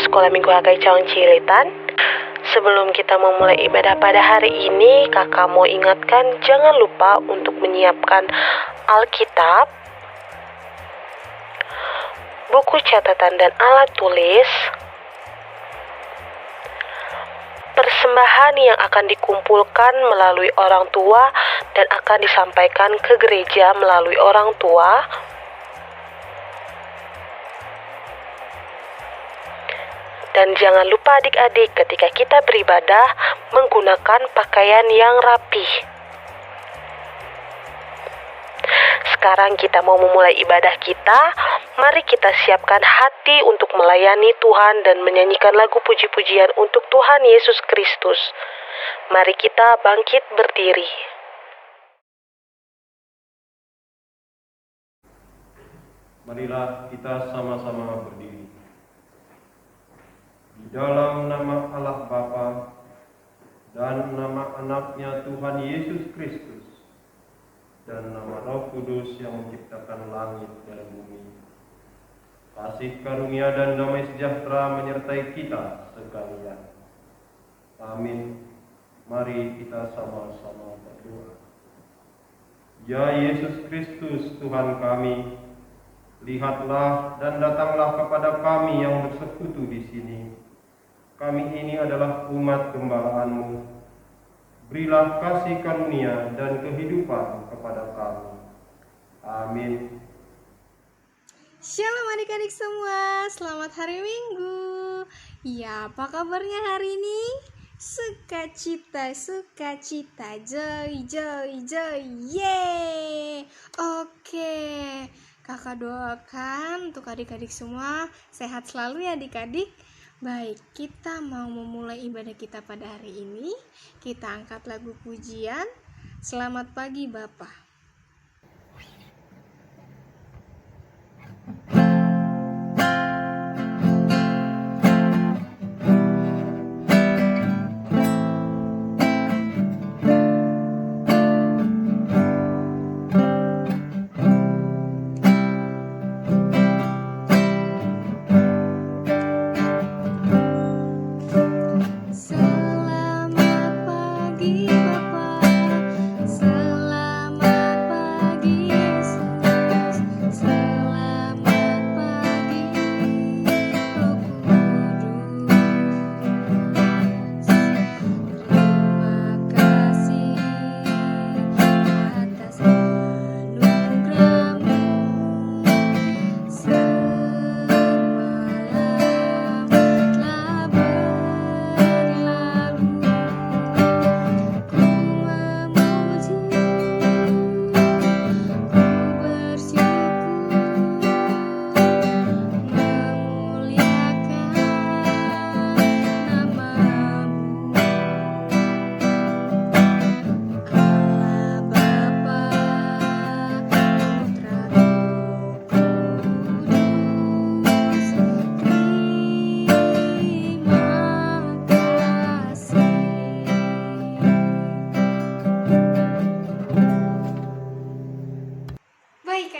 Sekolah Minggu HKI Cawang Cilitan. Sebelum kita memulai ibadah pada hari ini, kakak mau ingatkan jangan lupa untuk menyiapkan Alkitab, buku catatan dan alat tulis, persembahan yang akan dikumpulkan melalui orang tua dan akan disampaikan ke gereja melalui orang tua, dan jangan lupa adik-adik ketika kita beribadah menggunakan pakaian yang rapih. Sekarang kita mau memulai ibadah kita. Mari kita siapkan hati untuk melayani Tuhan dan menyanyikan lagu puji-pujian untuk Tuhan Yesus Kristus. Mari kita bangkit berdiri. Marilah kita sama-sama berdiri. Di dalam nama Allah Bapa dan nama anaknya Tuhan Yesus Kristus dan nama Roh Kudus yang menciptakan langit dan bumi, kasih karunia dan damai sejahtera menyertai kita sekalian. Amin. Mari kita sama-sama berdoa. Ya Yesus Kristus Tuhan kami, lihatlah dan datanglah kepada kami yang bersekutu di sini. Kami ini adalah umat gembala-Mu. Berilah kasih karunia dan kehidupan kepada kami. Amin. Shalom adik-adik semua, selamat hari Minggu. Ya, apa kabarnya hari ini? Sukacita, joy, yeay. Oke, kakak doakan untuk adik-adik semua sehat selalu ya adik-adik. Baik, kita mau memulai ibadah kita pada hari ini. Kita angkat lagu pujian. Selamat pagi Bapak.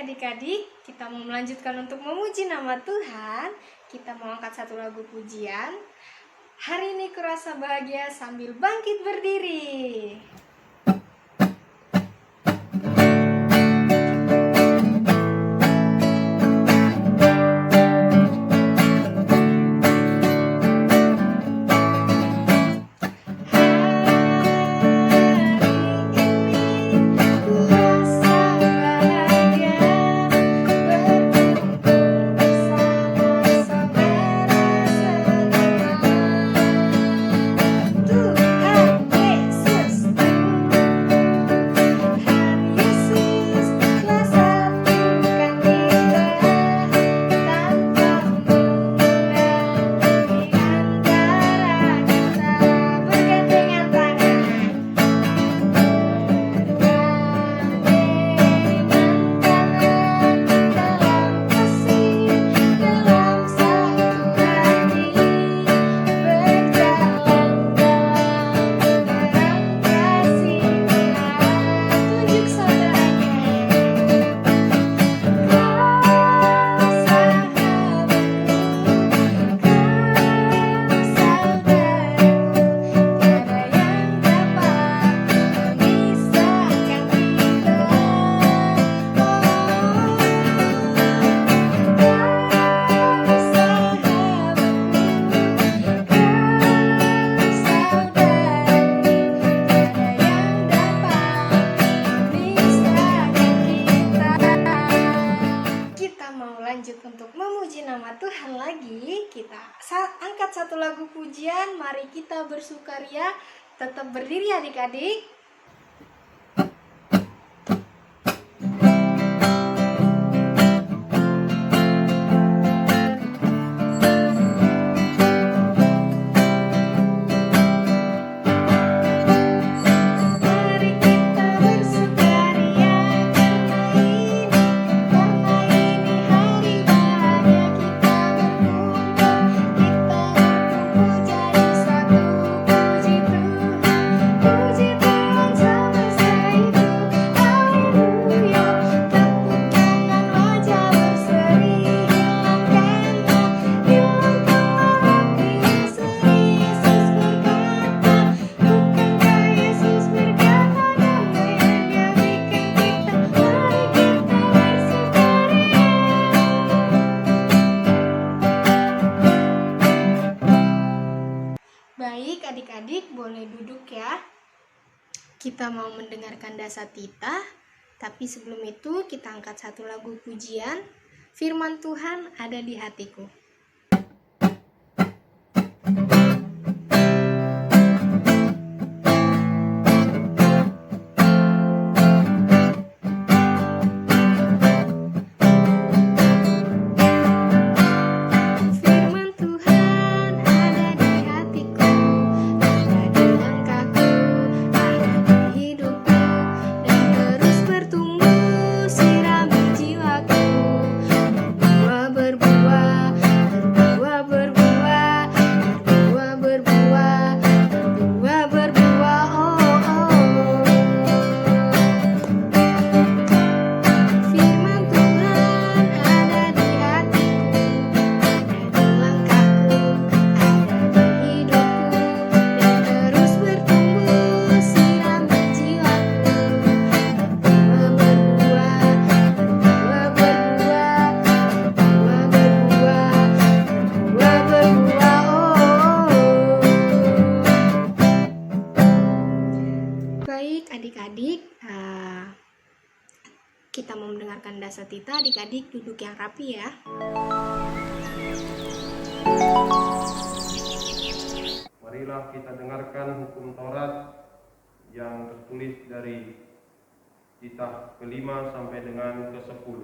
Adik-adik, kita mau melanjutkan untuk memuji nama Tuhan. Kita mau angkat satu lagu pujian. Hari ini kurasa bahagia sambil bangkit berdiri. Tuhan Yesus angkat satu lagu pujian. Mari kita bersukaria. Tetap berdiri adik-adik. Baik, adik-adik boleh duduk ya. Kita mau mendengarkan Dasatita, tapi sebelum itu kita angkat satu lagu pujian. Firman Tuhan ada di hatiku. Adik-adik, kita mau mendengarkan Dasatita. Adik-adik duduk yang rapi ya. Marilah kita dengarkan hukum Taurat yang tertulis dari titah ke-5 sampai dengan ke-10.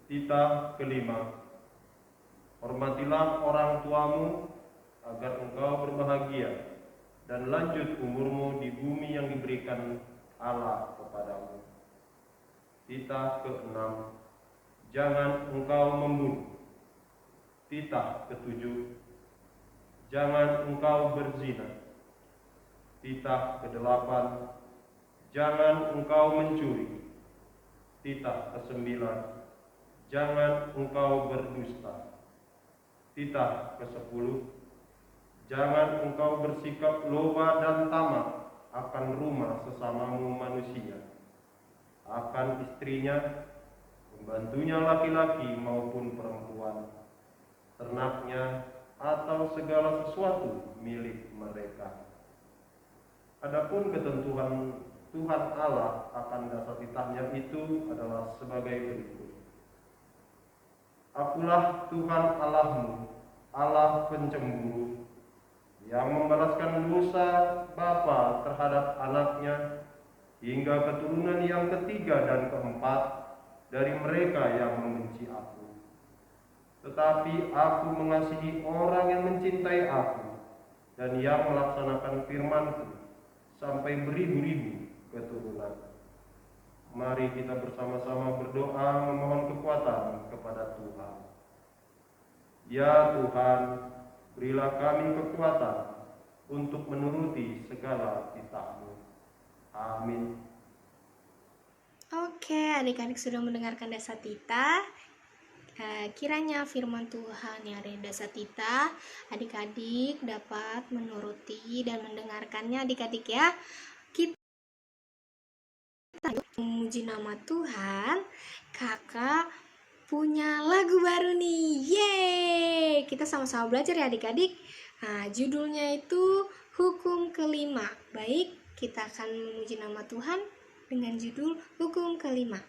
Titah ke-5. Hormatilah orang tuamu agar engkau berbahagia dan lanjut umurmu di bumi yang diberikan Allah kepadamu. Titah ke-6. Jangan engkau membunuh. Titah ke-7. Jangan engkau berzina. Titah ke-8. Jangan engkau mencuri. Titah ke-9. Jangan engkau berdusta. Titah ke-10. Jangan engkau bersikap loba dan tamak akan rumah sesamamu manusia, akan istrinya, pembantunya laki-laki maupun perempuan, ternaknya, atau segala sesuatu milik mereka. Adapun ketentuan Tuhan Allah akan Dasatitahnya itu adalah sebagai berikut. Akulah Tuhan Allahmu, Allah pencemburu, yang membalaskan dosa bapa terhadap anaknya hingga keturunan yang ketiga dan keempat dari mereka yang membenci aku. Tetapi aku mengasihi orang yang mencintai aku dan yang melaksanakan firman-Ku sampai beribu-ribu keturunan. Mari kita bersama-sama berdoa memohon kekuatan kepada Tuhan. Ya Tuhan, berilah kami kekuatan untuk menuruti segala titah-Mu. Amin. Oke, adik-adik sudah mendengarkan Dasatita. Kiranya firman Tuhan yang ada di Dasatita, adik-adik dapat menuruti dan mendengarkannya adik-adik ya. Kita memuji nama Tuhan. Kakak punya lagu baru nih. Yeay! Kita sama-sama belajar ya adik-adik. Judulnya itu Hukum Kelima. Baik, kita akan memuji nama Tuhan dengan judul Hukum Kelima.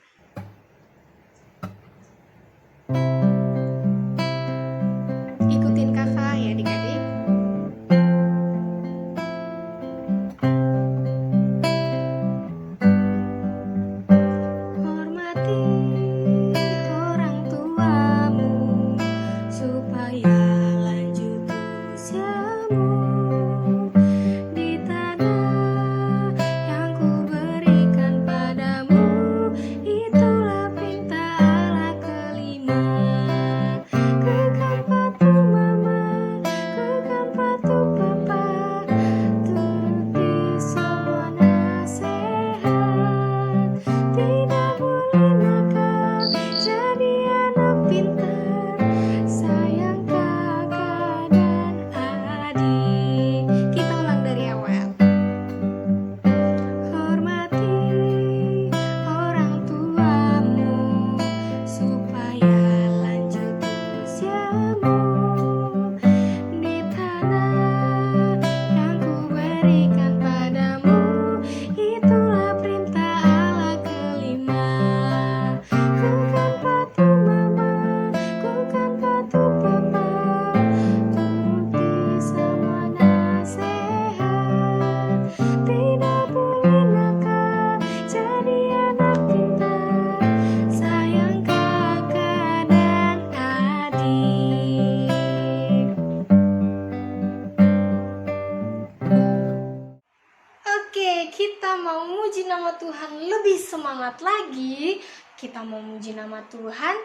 semangat lagi, kita mau muji nama Tuhan.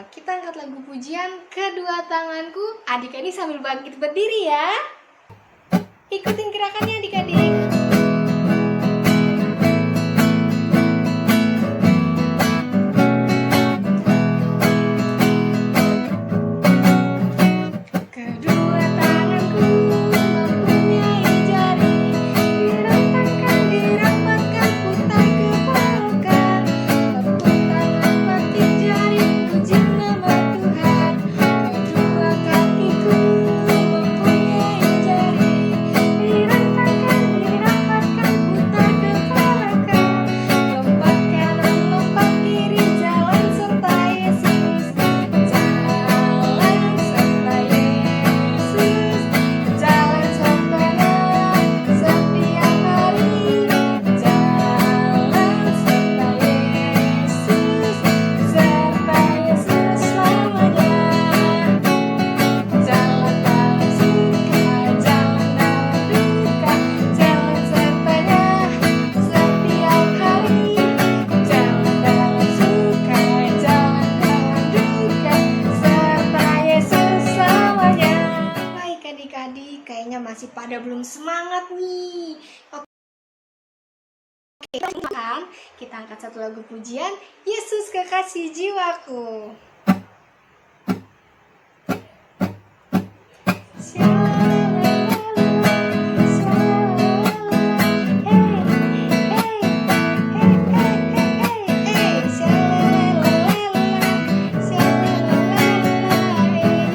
Kita angkat lagu pujian Kedua Tanganku. Adik-adik sambil bangkit berdiri ya. Ikutin gerakannya adik-adik. Kedua tanganku mempunyai jari, dirapatkan, putar ke belakang. Tepuk tangan petik jari, puji nama Tuhan. Kedua kakiku mempunyai jari, dirapatkan, putar ke belakang. Lompat kanan, lompat kiri, jalan serta Yesus. Jalan serta Yesus, jalan sertanya setiap hari. Jalan serta Yesus, serta Yesus selamanya. Jalan dalam suka, jalan dalam duka, jalan sertanya setiap hari. Jalan dalam suka, jalan dalam duka, serta Yesus selamanya. Baik adik-adik, kayaknya masih pada belum semangat nih. Oke, kita angkat satu lagu pujian, Yesus Kekasih Jiwaku.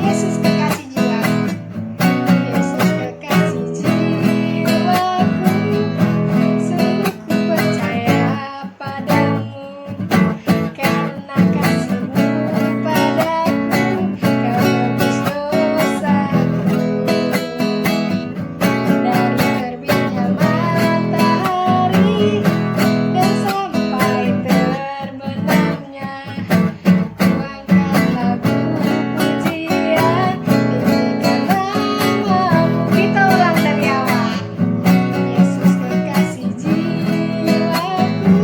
Yesus kekasih jiwaku, Yesus kekasih jiwaku, sungguh ku percaya padamu, karena kasih-Mu padaku, Kau tebus dosaku. Dari terbitnya matahari dan sampai terbenamnya, ku angkat lagu pujian, tinggikan nama-Mu. Kita ulang dari awal. Yesus kekasih jiwaku,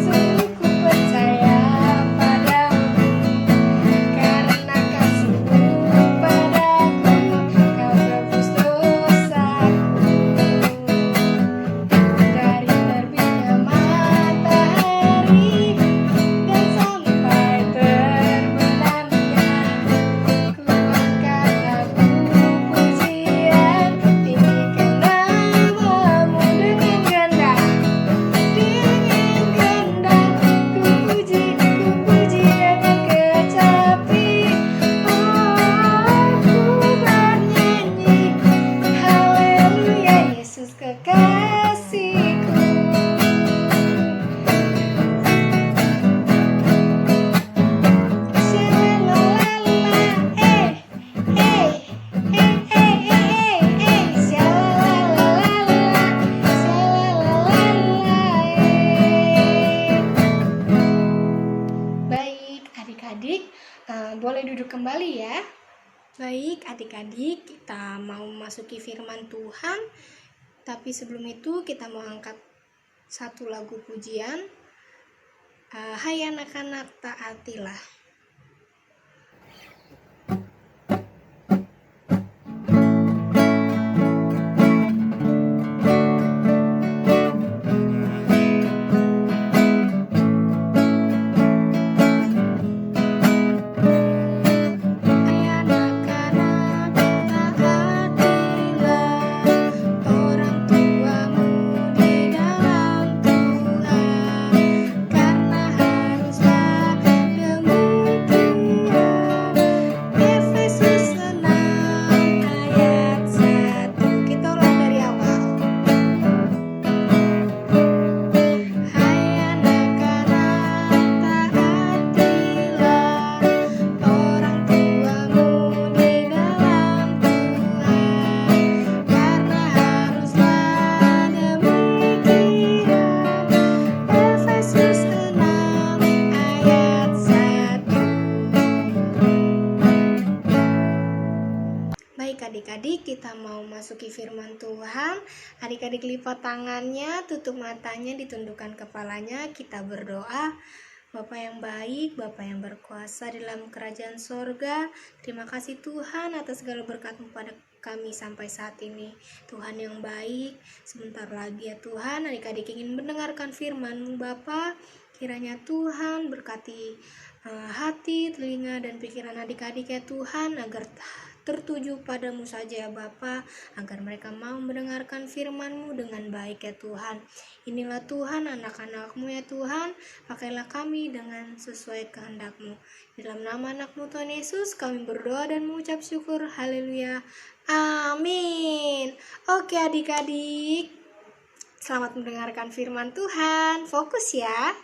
sungguh ku percaya padamu, karena kasih-Mu padaku, Kau tebus dosaku. Dari terbitnya matahari dan sampai terbenamnya, ku angkat lagu pujian, tinggikan nama-Mu dengan ganda. Dengan ganda ku puji dengan kecapi. Ku bernyanyi haleluya, Yesus kekasihku. Baik adik-adik, boleh duduk kembali ya. Baik adik-adik, kita mau memasuki firman Tuhan. Tapi sebelum itu kita mau angkat satu lagu pujian. Hai anak-anak, taatilah. Hai anak-anak, taatilah orang tuamu di dalam Tuhan, karena haruslah demi adik-adik, kita mau masuki firman Tuhan. Adik-adik lipat tangannya, tutup matanya, ditundukkan kepalanya. Kita berdoa. Bapa yang baik, Bapa yang berkuasa di dalam kerajaan sorga, terima kasih Tuhan atas segala berkat-Mu pada kami sampai saat ini. Tuhan yang baik, sebentar lagi ya Tuhan, adik-adik ingin mendengarkan firman-Mu Bapa. Kiranya Tuhan berkati hati, telinga, dan pikiran adik-adik ya Tuhan, agar tertuju padamu saja ya Bapa, agar mereka mau mendengarkan firman-Mu dengan baik ya Tuhan. Inilah Tuhan anak-anak-Mu ya Tuhan, pakailah kami dengan sesuai kehendak-Mu. Dalam nama anak-Mu Tuhan Yesus kami berdoa dan mengucap syukur. Haleluya, amin. Oke adik-adik, selamat mendengarkan firman Tuhan. Fokus ya.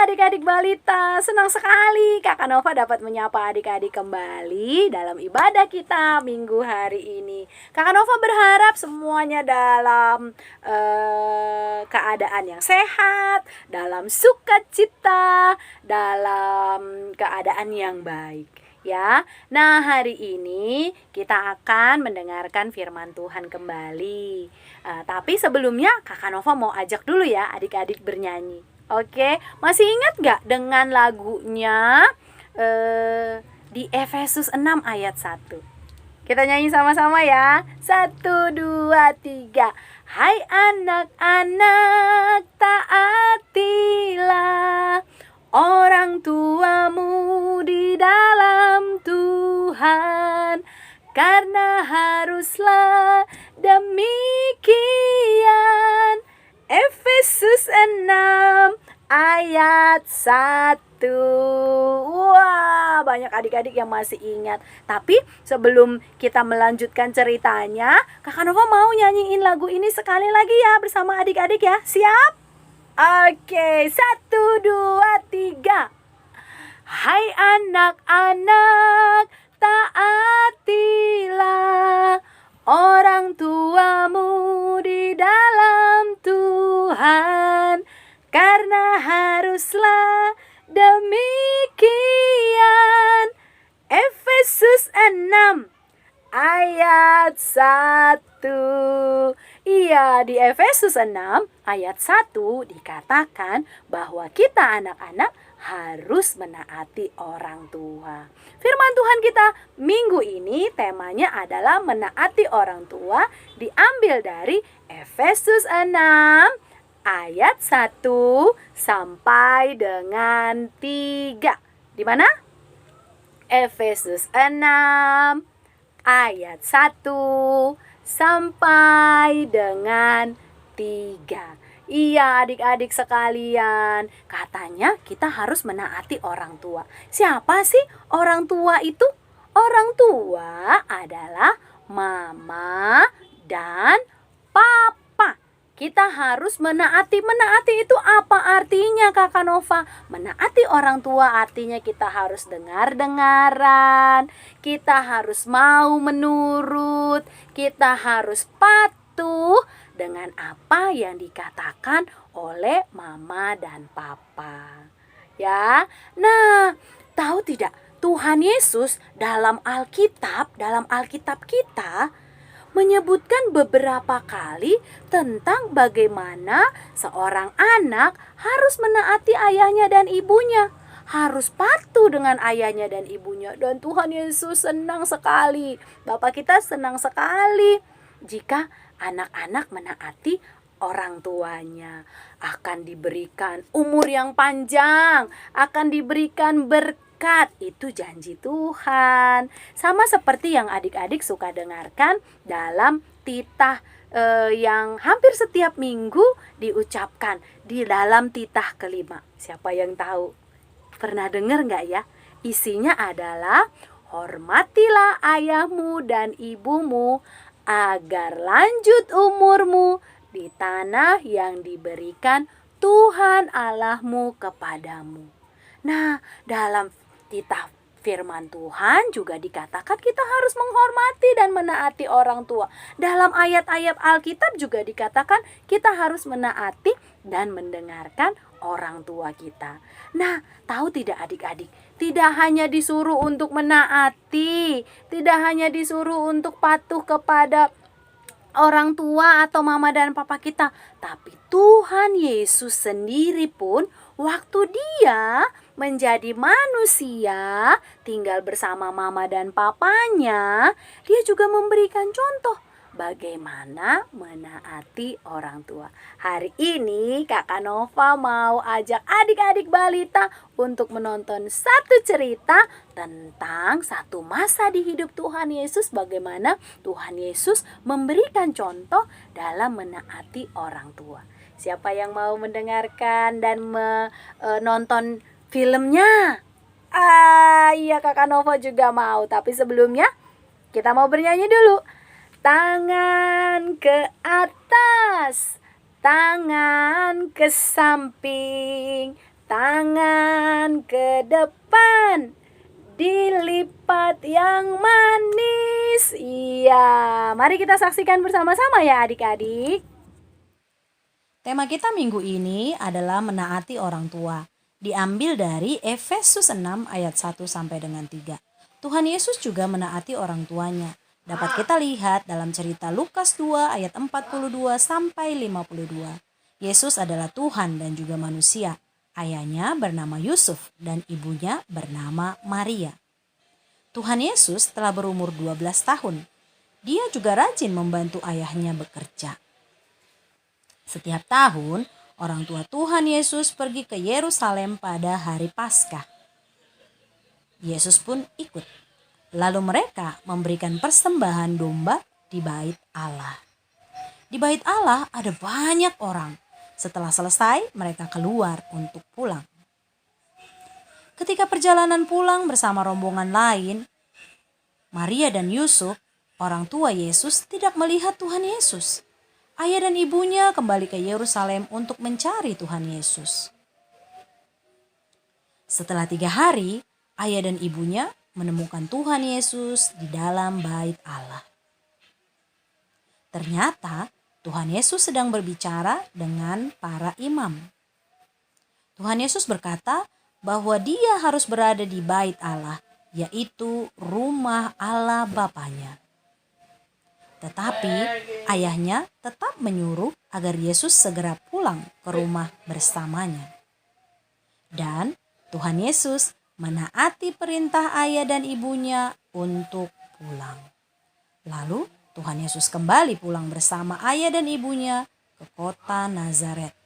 Adik-adik balita, senang sekali Kakak Nova dapat menyapa adik-adik kembali dalam ibadah kita minggu hari ini. Kakak Nova berharap semuanya dalam keadaan yang sehat, dalam sukacita, dalam keadaan yang baik. Ya, nah hari ini kita akan mendengarkan firman Tuhan kembali. Tapi sebelumnya Kakak Nova mau ajak dulu ya adik-adik bernyanyi. Oke, masih ingat gak dengan lagunya di Efesus 6 ayat 1? Kita nyanyi sama-sama ya. 1, 2, 3. Hai anak-anak, taatilah orang tuamu di dalam Tuhan, karena haruslah demikian. Efesus 6 ayat 1. Wah, banyak adik-adik yang masih ingat. Tapi sebelum kita melanjutkan ceritanya, Kakak Nova mau nyanyiin lagu ini sekali lagi ya bersama adik-adik ya. Siap? Oke, 1, 2, 3. Hai anak-anak, taatilah orang tuamu di dalam Tuhan, karena haruslah demikian. Efesus 6 ayat 1. Iya, di Efesus 6 ayat 1 dikatakan bahwa kita anak-anak harus menaati orang tua. Firman Tuhan kita minggu ini temanya adalah menaati orang tua, diambil dari Efesus 6 ayat 1 sampai dengan 3. Di mana? Efesus 6 ayat 1 sampai dengan 3. Iya adik-adik sekalian, katanya kita harus menaati orang tua. Siapa sih orang tua itu? Orang tua adalah mama dan papa. Kita harus menaati. Menaati itu apa artinya Kakak Nova? Menaati orang tua artinya kita harus dengar-dengaran, kita harus mau menurut, kita harus patuh dengan apa yang dikatakan oleh mama dan papa. Ya. Nah, tahu tidak Tuhan Yesus dalam Alkitab kita menyebutkan beberapa kali tentang bagaimana seorang anak harus menaati ayahnya dan ibunya, harus patuh dengan ayahnya dan ibunya. Dan Tuhan Yesus senang sekali, Bapak kita senang sekali jika anak-anak menaati orang tuanya. Akan diberikan umur yang panjang, akan diberikan berkat. Itu janji Tuhan. Sama seperti yang adik-adik suka dengarkan dalam titah yang hampir setiap minggu diucapkan di dalam titah kelima. Siapa yang tahu? Pernah dengar gak ya? Isinya adalah hormatilah ayahmu dan ibumu agar lanjut umurmu di tanah yang diberikan Tuhan Allahmu kepadamu. Nah, dalam titah Firman Tuhan juga dikatakan kita harus menghormati dan menaati orang tua. Dalam ayat-ayat Alkitab juga dikatakan kita harus menaati dan mendengarkan orang tua kita. Nah, tahu tidak adik-adik? Tidak hanya disuruh untuk menaati, tidak hanya disuruh untuk patuh kepada orang tua atau mama dan papa kita, tapi Tuhan Yesus sendiri pun waktu dia menjadi manusia tinggal bersama mama dan papanya, dia juga memberikan contoh bagaimana menaati orang tua. Hari ini Kakak Nova mau ajak adik-adik balita untuk menonton satu cerita tentang satu masa di hidup Tuhan Yesus, bagaimana Tuhan Yesus memberikan contoh dalam menaati orang tua. Siapa yang mau mendengarkan dan menonton filmnya? Iya, Kakak Nova juga mau. Tapi sebelumnya kita mau bernyanyi dulu. Tangan ke atas, tangan ke samping, tangan ke depan, dilipat yang manis. Iya, mari kita saksikan bersama-sama ya adik-adik. Tema kita minggu ini adalah menaati orang tua. Diambil dari Efesus 6 ayat 1 sampai dengan 3. Tuhan Yesus juga menaati orang tuanya. Dapat kita lihat dalam cerita Lukas 2 ayat 42 sampai 52. Yesus adalah Tuhan dan juga manusia. Ayahnya bernama Yusuf dan ibunya bernama Maria. Tuhan Yesus telah berumur 12 tahun. Dia juga rajin membantu ayahnya bekerja. Setiap tahun, orang tua Tuhan Yesus pergi ke Yerusalem pada hari Paskah. Yesus pun ikut. Lalu mereka memberikan persembahan domba di bait Allah. Di bait Allah ada banyak orang. Setelah selesai, mereka keluar untuk pulang. Ketika perjalanan pulang bersama rombongan lain, Maria dan Yusuf, orang tua Yesus, tidak melihat Tuhan Yesus. Ayah dan ibunya kembali ke Yerusalem untuk mencari Tuhan Yesus. Setelah 3 hari, ayah dan ibunya menemukan Tuhan Yesus di dalam bait Allah. Ternyata Tuhan Yesus sedang berbicara dengan para imam. Tuhan Yesus berkata bahwa dia harus berada di bait Allah, yaitu rumah Allah Bapanya. Tetapi ayahnya tetap menyuruh agar Yesus segera pulang ke rumah bersamanya. Dan Tuhan Yesus menaati perintah ayah dan ibunya untuk pulang. Lalu Tuhan Yesus kembali pulang bersama ayah dan ibunya ke kota Nazaret.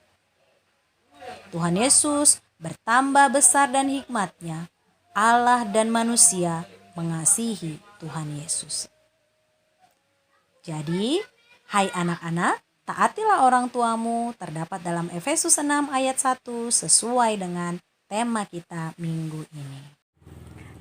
Tuhan Yesus bertambah besar dan hikmatnya. Allah dan manusia mengasihi Tuhan Yesus. Jadi, hai anak-anak, taatilah orang tuamu, terdapat dalam Efesus 6 ayat 1 sesuai dengan tema kita minggu ini.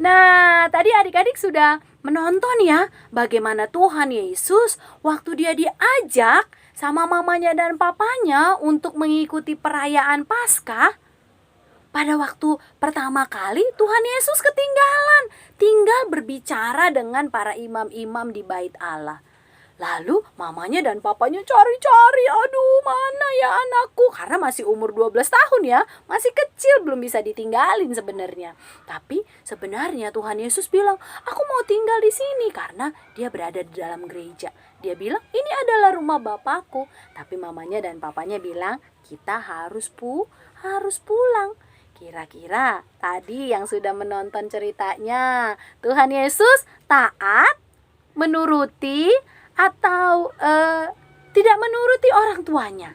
Nah, tadi adik-adik sudah menonton ya bagaimana Tuhan Yesus waktu dia diajak sama mamanya dan papanya untuk mengikuti perayaan Paskah. Pada waktu pertama kali Tuhan Yesus ketinggalan, tinggal berbicara dengan para imam-imam di bait Allah. Lalu mamanya dan papanya cari-cari, aduh mana ya anakku, karena masih umur 12 tahun ya, masih kecil, belum bisa ditinggalin sebenarnya. Tapi sebenarnya Tuhan Yesus bilang, aku mau tinggal di sini karena dia berada di dalam gereja. Dia bilang, ini adalah rumah Bapakku. Tapi mamanya dan papanya bilang, kita harus pulang. Kira-kira tadi yang sudah menonton ceritanya, Tuhan Yesus taat, menuruti, atau tidak menuruti orang tuanya?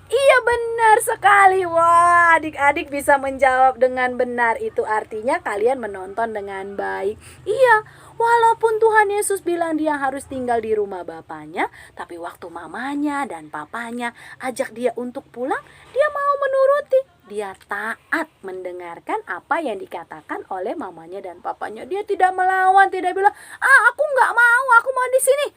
Iya, benar sekali. Wah, adik-adik bisa menjawab dengan benar. Itu artinya kalian menonton dengan baik. Iya, walaupun Tuhan Yesus bilang dia harus tinggal di rumah bapaknya, tapi waktu mamanya dan papanya ajak dia untuk pulang, dia mau menuruti. Dia taat mendengarkan apa yang dikatakan oleh mamanya dan papanya. Dia tidak melawan, tidak bilang, aku nggak mau, aku mau di sini.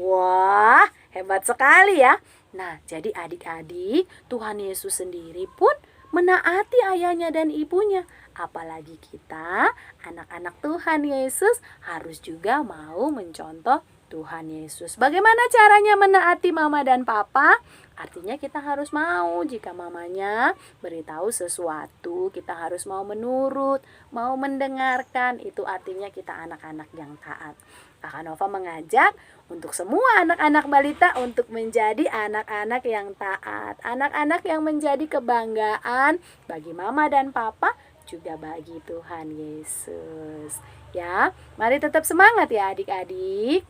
Wah, hebat sekali ya. Nah, jadi adik-adik, Tuhan Yesus sendiri pun menaati ayahnya dan ibunya. Apalagi kita, anak-anak Tuhan Yesus, harus juga mau mencontoh Tuhan Yesus. Bagaimana caranya menaati mama dan papa? Artinya kita harus mau, jika mamanya beritahu sesuatu, kita harus mau menurut, mau mendengarkan. Itu artinya kita anak-anak yang taat. Kakak Nova mengajak untuk semua anak-anak balita untuk menjadi anak-anak yang taat. Anak-anak yang menjadi kebanggaan bagi mama dan papa, juga bagi Tuhan Yesus. Ya, mari tetap semangat ya adik-adik.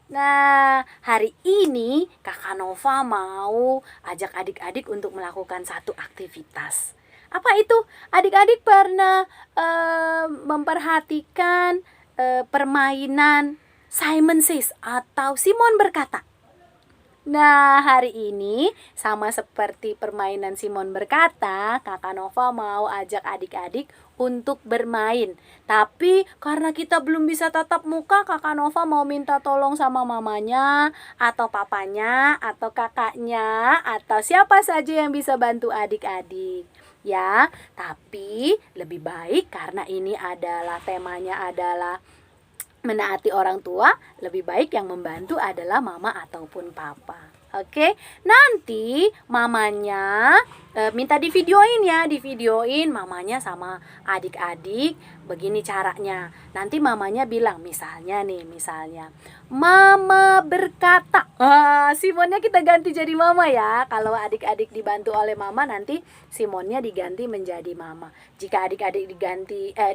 Nah, hari ini Kakak Nova mau ajak adik-adik untuk melakukan satu aktivitas. Apa itu? Adik-adik pernah memperhatikan permainan Simon Says atau Simon berkata? Nah, hari ini sama seperti permainan Simon berkata, Kakak Nova mau ajak adik-adik untuk bermain. Tapi karena kita belum bisa tatap muka, Kakak Nova mau minta tolong sama mamanya, atau papanya, atau kakaknya, atau siapa saja yang bisa bantu adik-adik. Ya, tapi lebih baik karena ini adalah temanya adalah menaati orang tua, lebih baik yang membantu adalah mama ataupun papa. Oke, nanti mamanya minta divideoin ya, divideoin mamanya sama adik-adik. Begini caranya. Nanti mamanya bilang, misalnya, mama berkata. Simonnya kita ganti jadi mama ya. Kalau adik-adik dibantu oleh mama, nanti Simonnya diganti menjadi mama. Jika adik-adik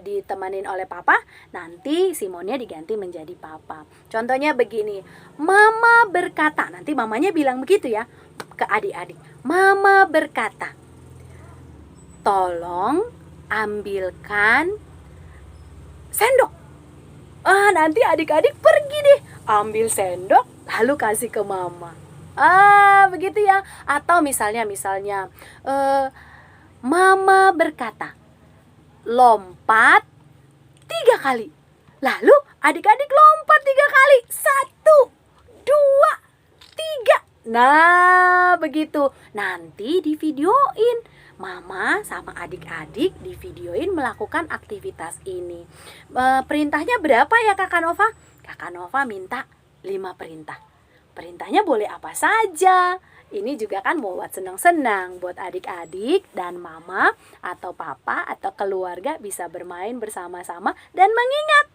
ditemanin oleh papa, nanti Simonnya diganti menjadi papa. Contohnya begini, mama berkata. Nanti mamanya bilang begitu ya ke adik-adik. Mama berkata, tolong ambilkan sendok. Nanti adik-adik pergi deh, ambil sendok lalu kasih ke mama. Begitu ya. Atau misalnya mama berkata, lompat 3 kali. Lalu adik-adik lompat 3 kali. 1, 2, 3. Nah, begitu. Nanti divideoin. Mama sama adik-adik divideoin melakukan aktivitas ini. Perintahnya berapa ya Kakak Nova? Kakak Nova minta 5 perintah. Perintahnya boleh apa saja. Ini juga kan buat senang-senang, buat adik-adik dan mama atau papa atau keluarga bisa bermain bersama-sama dan mengingat.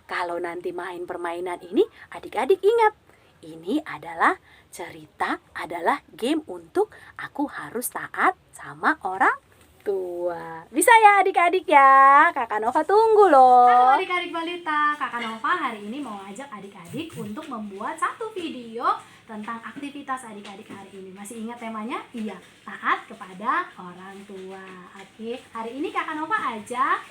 Kalau nanti main permainan ini, adik-adik ingat. Ini adalah cerita, adalah game untuk aku harus taat sama orang tua. Bisa ya adik-adik ya? Kakak Nova tunggu loh. Halo adik-adik balita, Kakak Nova hari ini mau ajak adik-adik untuk membuat satu video tentang aktivitas adik-adik hari ini. Masih ingat temanya? Iya, taat kepada orang tua. Oke, hari ini Kakak Nova ajak.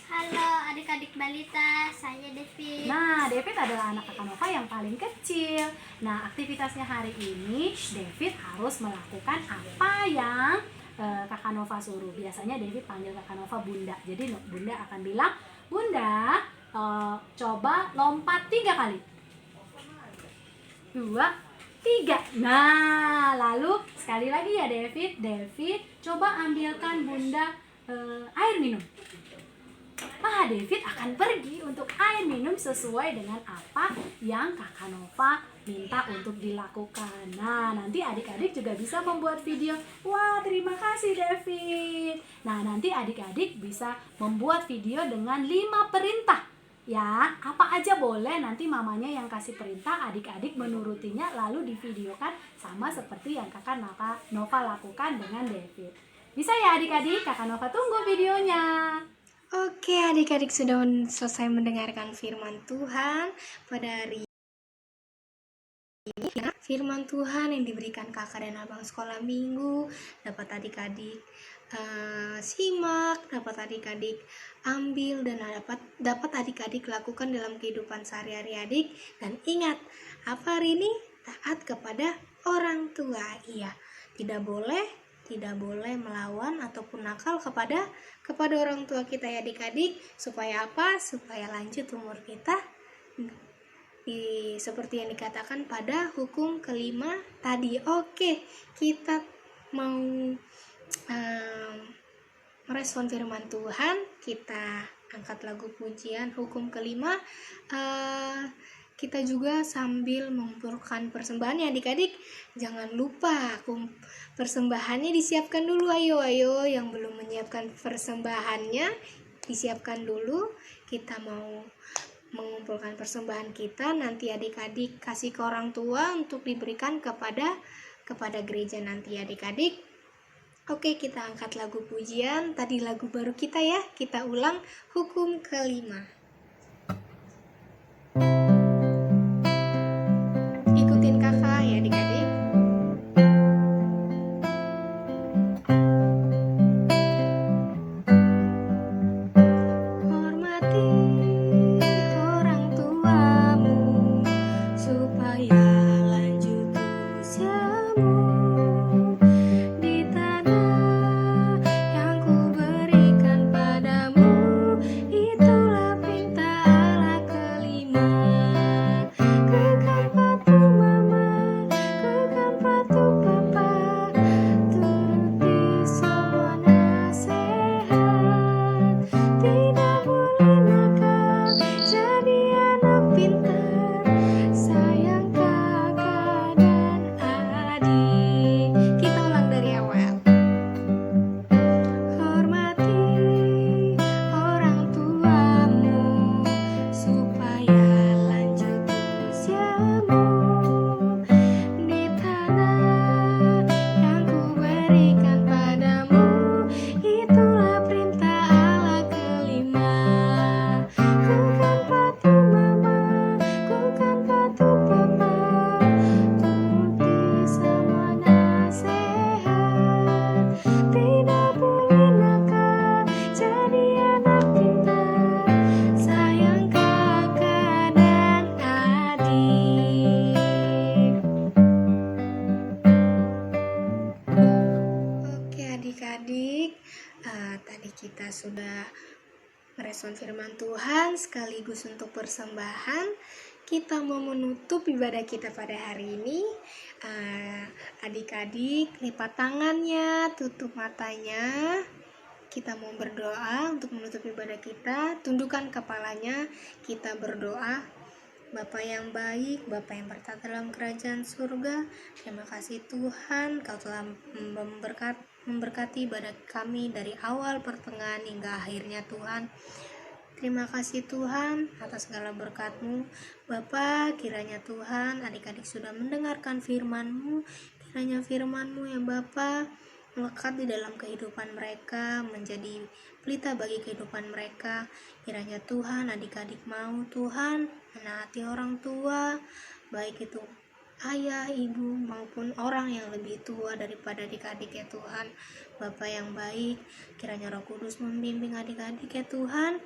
Halo adik-adik balita, saya Devi. Nah, David adalah anak Kakak Nova yang paling kecil. Nah, aktivitasnya hari ini David harus melakukan apa yang Kakak Nova suruh. Biasanya David panggil Kakak Nova Bunda. Jadi Bunda akan bilang, Bunda, coba lompat 3 kali. 2, 3. Nah, lalu sekali lagi ya David, coba ambilkan Bunda air minum. David akan pergi untuk air minum sesuai dengan apa yang Kakak Nova minta untuk dilakukan. Nah, nanti adik-adik juga bisa membuat video. Wah, terima kasih David. Nah, nanti adik-adik bisa membuat video dengan 5 perintah. Ya, apa aja boleh, nanti mamanya yang kasih perintah, adik-adik menurutinya lalu divideokan sama seperti yang Kakak Nova lakukan dengan David. Bisa ya adik-adik? Kakak Nova tunggu videonya. Oke, adik-adik sudah selesai mendengarkan firman Tuhan pada hari ini. Firman Tuhan yang diberikan kakak dan abang sekolah minggu dapat adik-adik simak, dapat adik-adik ambil, dan dapat adik-adik lakukan dalam kehidupan sehari-hari adik. Dan ingat, apa hari ini? Taat kepada orang tua. Iya, tidak boleh melawan ataupun nakal kepada orang tua kita ya adik-adik. Supaya apa? Supaya lanjut umur kita seperti yang dikatakan pada hukum kelima tadi. Oke, kita mau merespon firman Tuhan. Kita angkat lagu pujian hukum kelima. Kita juga sambil mengumpulkan persembahan ya adik-adik. Jangan lupa persembahannya disiapkan dulu. Ayo yang belum menyiapkan persembahannya disiapkan dulu. Kita mau mengumpulkan persembahan kita, nanti adik-adik kasih ke orang tua untuk diberikan kepada gereja nanti adik-adik. Oke, kita angkat lagu pujian. Tadi lagu baru kita ya. Kita ulang hukum kelima. Ikutin kakak ya adik-adik. Hormati orang tuamu supaya lanjut usiamu di tanah yang kuberikan padamu. Itulah perintah Allah kelima. Kukan patuh mama, kukan patuh papa, turuti semua nasihat. Tidak boleh nakal, jadi anak pintar, sayang kakak dan adik. Kita ulang dari awal. Hormati orang tuamu supaya lanjut usiamu di tanah yang kuberikan padamu. Itulah perintah Allah kelima. Kukan patuh mama, kukan patuh papa, turuti semua nasihat. Tidak boleh nakal, jadi anak pintar, sayang kakak dan adik. Oke adik-adik, tadi kita sudah merespon firman Tuhan sekaligus untuk persembahan. Kita mau menutup ibadah kita pada hari ini. Adik-adik lipat tangannya, tutup matanya. Kita mau berdoa untuk menutup ibadah kita. Tundukkan kepalanya, kita berdoa. Bapa yang baik, Bapa yang bertata dalam kerajaan surga, terima kasih Tuhan, Kau telah memberkati ibadah kami dari awal, pertengahan, hingga akhirnya Tuhan. Terima kasih Tuhan atas segala berkat-Mu. Bapa, kiranya Tuhan adik-adik sudah mendengarkan firman-Mu. Kiranya firman-Mu ya Bapa melekat di dalam kehidupan mereka, menjadi pelita bagi kehidupan mereka. Kiranya Tuhan adik-adik mau Tuhan menaati orang tua, baik itu ayah, ibu maupun orang yang lebih tua daripada adik-adik ya Tuhan. Bapa yang baik, kiranya Roh Kudus membimbing adik-adik ya Tuhan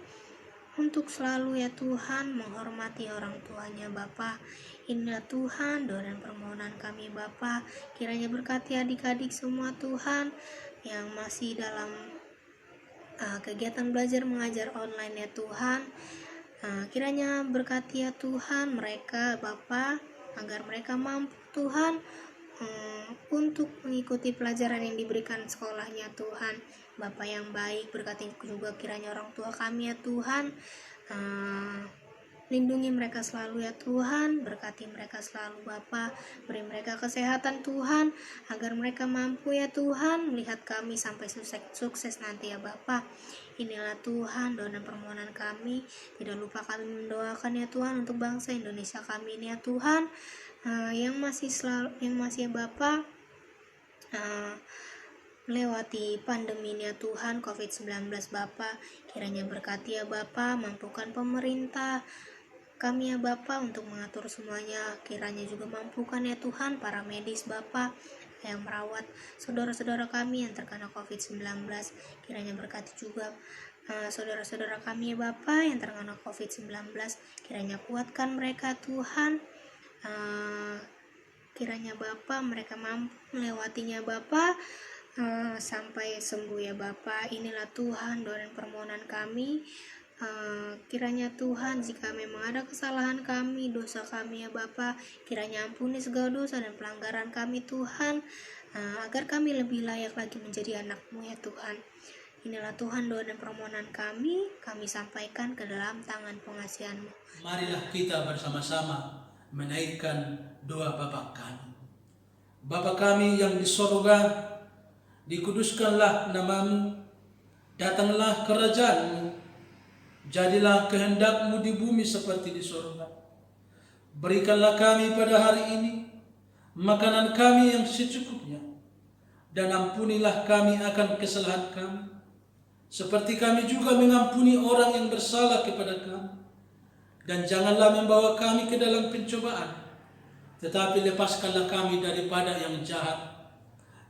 untuk selalu ya Tuhan menghormati orang tuanya Bapa. Inilah Tuhan doa dan permohonan kami Bapa. Kiranya berkati adik-adik semua Tuhan yang masih dalam kegiatan belajar mengajar online ya Tuhan. Kiranya berkati ya Tuhan mereka Bapa, agar mereka mampu Tuhan untuk mengikuti pelajaran yang diberikan sekolahnya Tuhan. Bapa yang baik, berkati juga kiranya orang tua kami ya Tuhan. Lindungi mereka selalu ya Tuhan, berkati mereka selalu Bapa, beri mereka kesehatan Tuhan, agar mereka mampu ya Tuhan melihat kami sampai sukses nanti ya Bapa. Inilah Tuhan doa dan permohonan kami. Tidak lupa kami mendoakan ya Tuhan untuk bangsa Indonesia kami ini ya Tuhan, yang masih ya Bapa melewati pandemi ini ya Tuhan COVID-19 Bapa. Kiranya berkati ya Bapa, mampukan pemerintah kami ya Bapa untuk mengatur semuanya. Kiranya juga mampukan ya Tuhan para medis Bapa yang merawat saudara-saudara kami yang terkena COVID-19. Kiranya berkati juga saudara-saudara kami ya Bapa yang terkena COVID-19. Kiranya kuatkan mereka Tuhan. Kiranya Bapa mereka mampu melewatinya Bapa sampai sembuh ya Bapa. Inilah Tuhan doa dan permohonan kami. Kiranya Tuhan, jika memang ada kesalahan kami, dosa kami ya Bapa, kiranya ampuni segala dosa dan pelanggaran kami Tuhan, agar kami lebih layak lagi menjadi anak-Mu ya Tuhan. Inilah Tuhan doa dan permohonan kami sampaikan ke dalam tangan pengasihan-Mu. Marilah kita bersama-sama menaikkan doa Bapa kami. Bapa kami yang di sorga, dikuduskanlah nama-Mu, datanglah kerajaan-Mu, jadilah kehendak-Mu di bumi seperti di sorga. Berikanlah kami pada hari ini makanan kami yang secukupnya, dan ampunilah kami akan kesalahan kami, seperti kami juga mengampuni orang yang bersalah kepada kami. Dan janganlah membawa kami ke dalam pencobaan, tetapi lepaskanlah kami daripada yang jahat.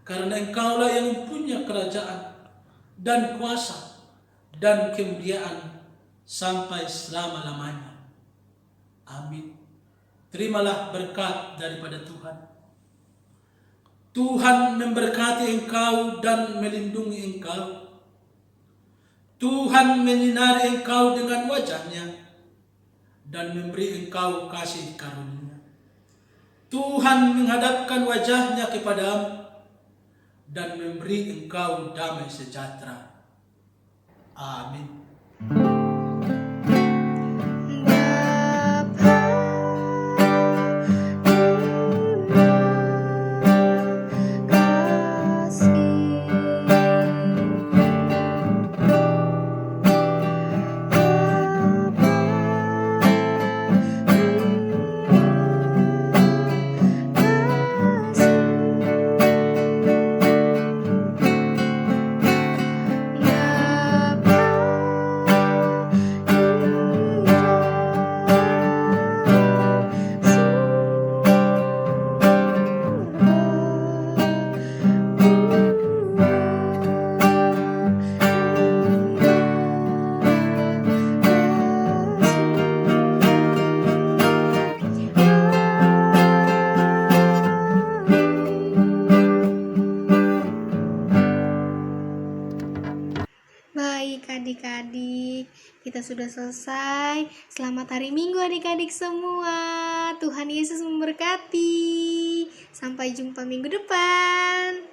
Karena Engkaulah yang punya kerajaan dan kuasa dan kemuliaan sampai selama-lamanya. Amin. Terimalah berkat daripada Tuhan. Tuhan memberkati engkau dan melindungi engkau. Tuhan menyinari engkau dengan wajah-Nya dan memberi engkau kasih karunia. Tuhan menghadapkan wajah-Nya kepadamu dan memberi engkau damai sejahtera. Amin. Baik adik-adik, kita sudah selesai. Selamat hari Minggu adik-adik semua. Tuhan Yesus memberkati. Sampai jumpa minggu depan.